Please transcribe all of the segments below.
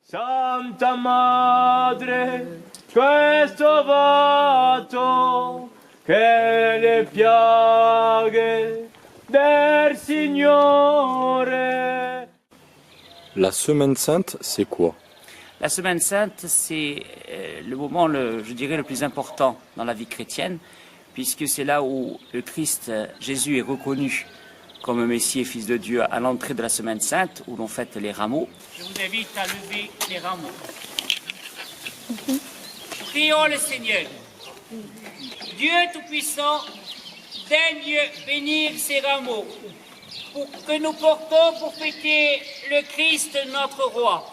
Santa Madre, questo voto che le piaghe del Signore. La Semaine Sainte, c'est quoi? La Semaine Sainte, c'est le moment, je dirais, le plus important dans la vie chrétienne, puisque c'est là où le Christ, Jésus, est reconnu comme Messie et Fils de Dieu à l'entrée de la Semaine Sainte, où l'on fête les rameaux. Je vous invite à lever les rameaux. Prions le Seigneur. Dieu Tout-Puissant, daigne bénir ces rameaux pour que nous portons pour fêter le Christ, notre Roi.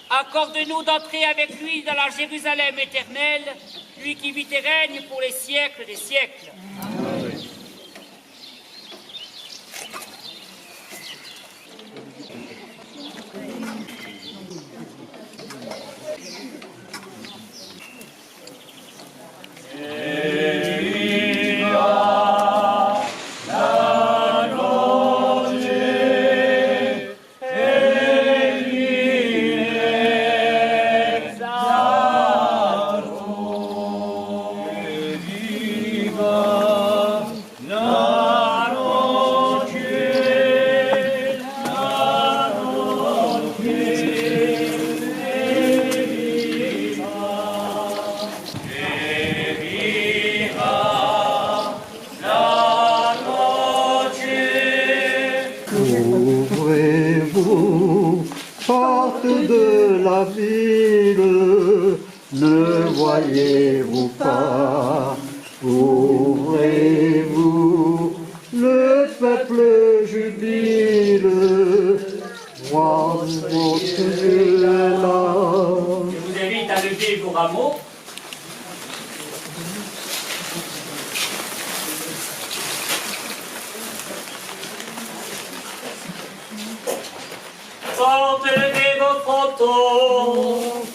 Accorde-nous d'entrer avec lui dans la Jérusalem éternelle, lui qui vit et règne pour les siècles des siècles. Amen. Ouvrez-vous, porte de la ville, ne voyez-vous pas? Ouvrez-vous, le peuple jubile, roi votre Dieu est là. Je vous invite à lever vos rameaux. Levez vos frontons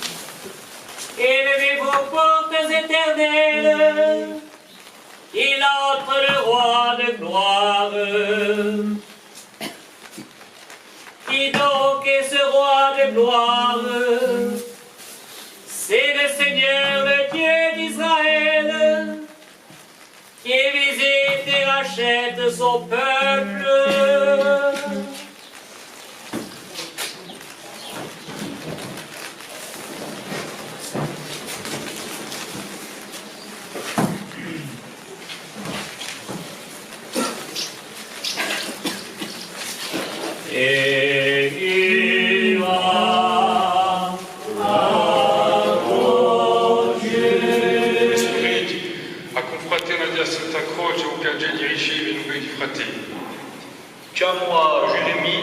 et levez vos portes éternelles. Il entre le roi de gloire. Qui donc est ce roi de gloire? C'est le Seigneur, le Dieu d'Israël, qui visite et rachète son peuple. Et il va a confraternita a Santa Croce auquel di ricevi i numeri di fratelli. Chiamo a Jérémie,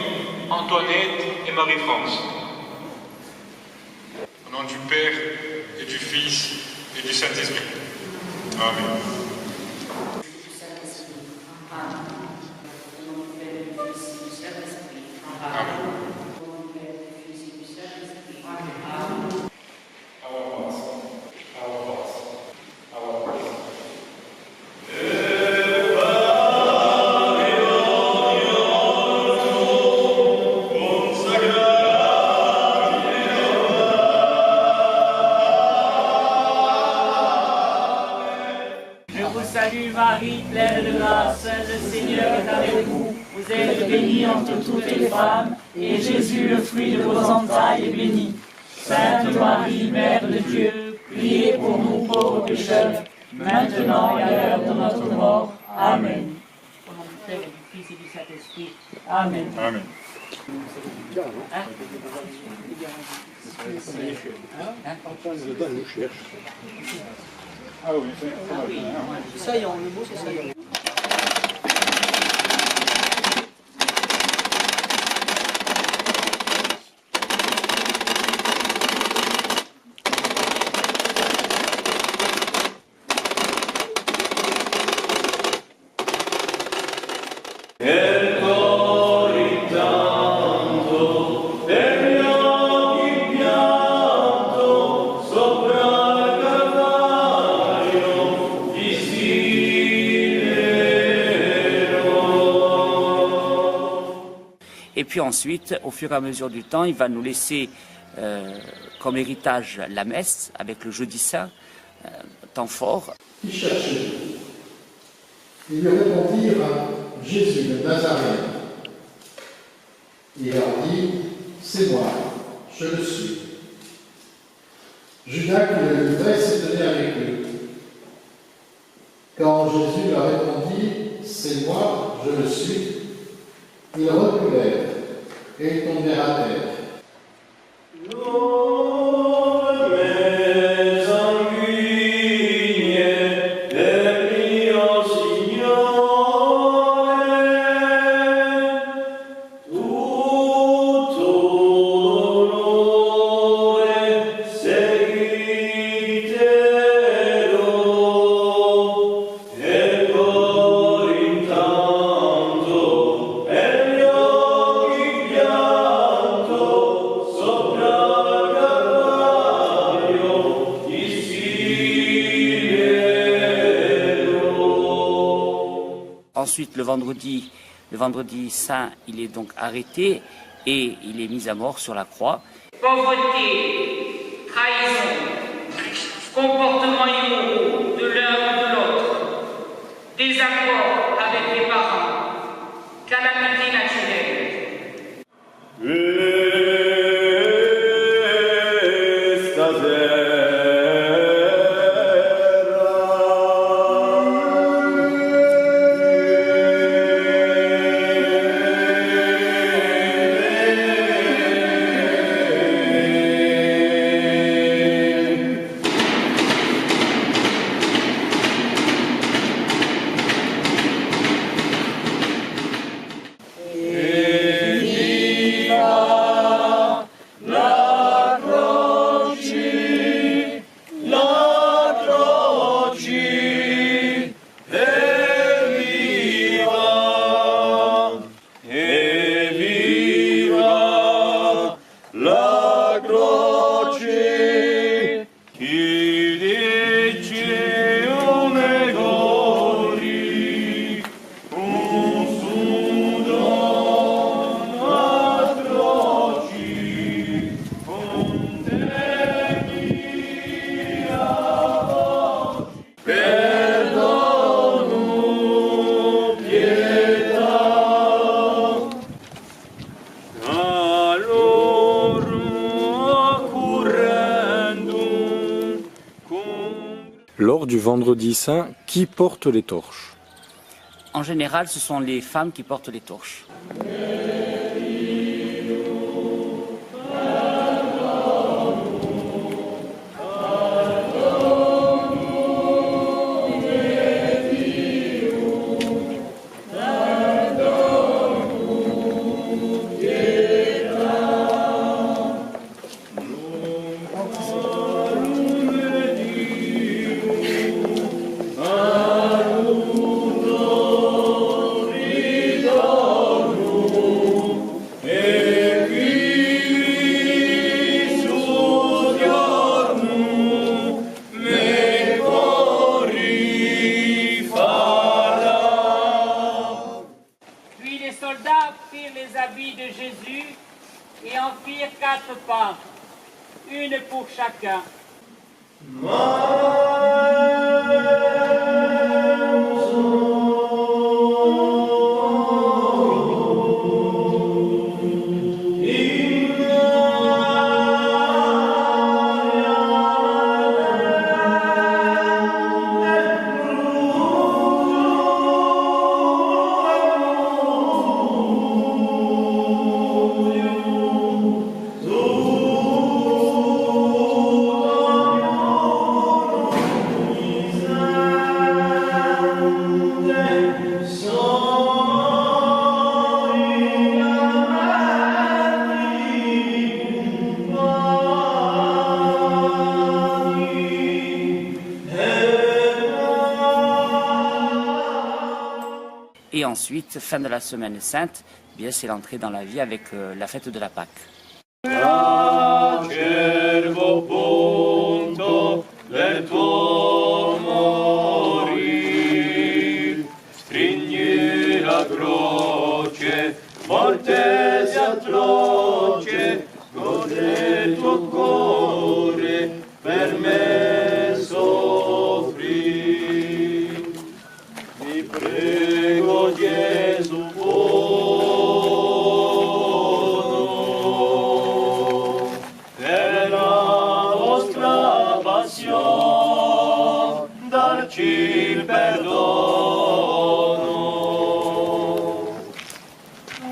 Antoinette et Marie-France. Au nom du Père et du Fils et du Saint-Esprit. Amen. Salut Marie, pleine de grâce, le Seigneur est avec vous. Vous êtes bénie entre toutes les femmes, et Jésus, le fruit de vos entrailles, est béni. Sainte Marie, Mère de Dieu, priez pour nous pauvres pécheurs, maintenant et à l'heure de notre mort. Amen. Au nom du Père et du Fils et du Saint-Esprit. Amen. Amen. Ah oui, Saillant, le mot c'est saillant. Et puis ensuite, au fur et à mesure du temps, il va nous laisser comme héritage la messe avec le jeudi saint, temps fort. Qui cherchez-vous? Ils lui répondirent, Jésus de Nazareth. Il leur dit, c'est moi, je le suis. Judas qui le livrait s'est tenu avec eux. Quand Jésus leur répondit, c'est moi, je le suis, ils reculèrent et ils tombèrent à terre. Ensuite, le vendredi saint, il est donc arrêté et il est mis à mort sur la croix. Pauvreté, trahison, comportements immoraux de l'un ou de l'autre, désaccord avec les parents, calamité naturelle. Lors du vendredi saint, qui porte les torches? En général, ce sont les femmes qui portent les torches. De Jésus et en firent 4 pans, une pour chacun. Et ensuite, fin de la semaine sainte, bien c'est l'entrée dans la vie avec la fête de la Pâque. Acervo punto del tuo morir, stringi la croce, morte sia atroce, godre tua Signore per me soffrì. Vi prego Gesù buono, per la vostra passione darci il perdono.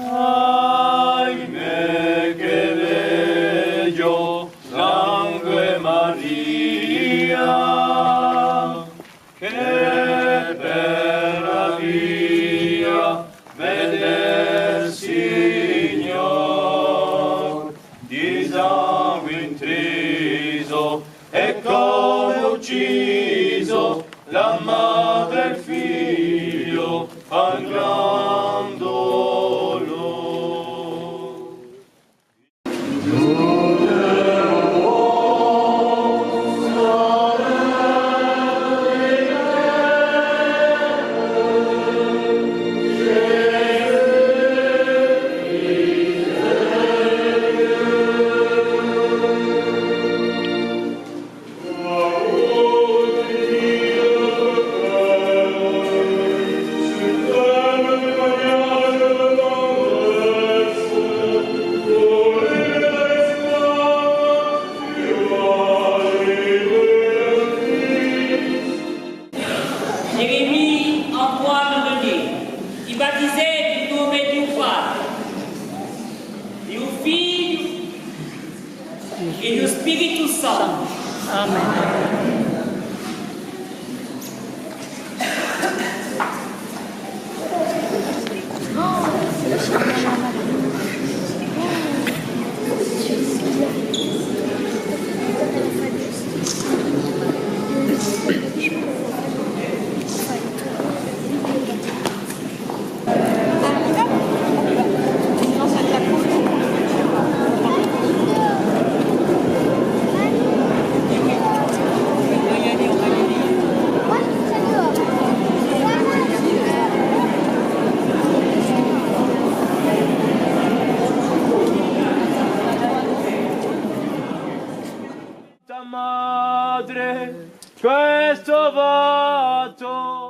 Ahimè che veggio sangue Maria, che per la via veder Signor, di sangue intriso e come ucciso, la madre e il figlio fan gran dolore. Jérémie Antoine René, qui baptisait du nom du Père, du Fils et du Spiritus Sancto. Amen. Madre, questo voto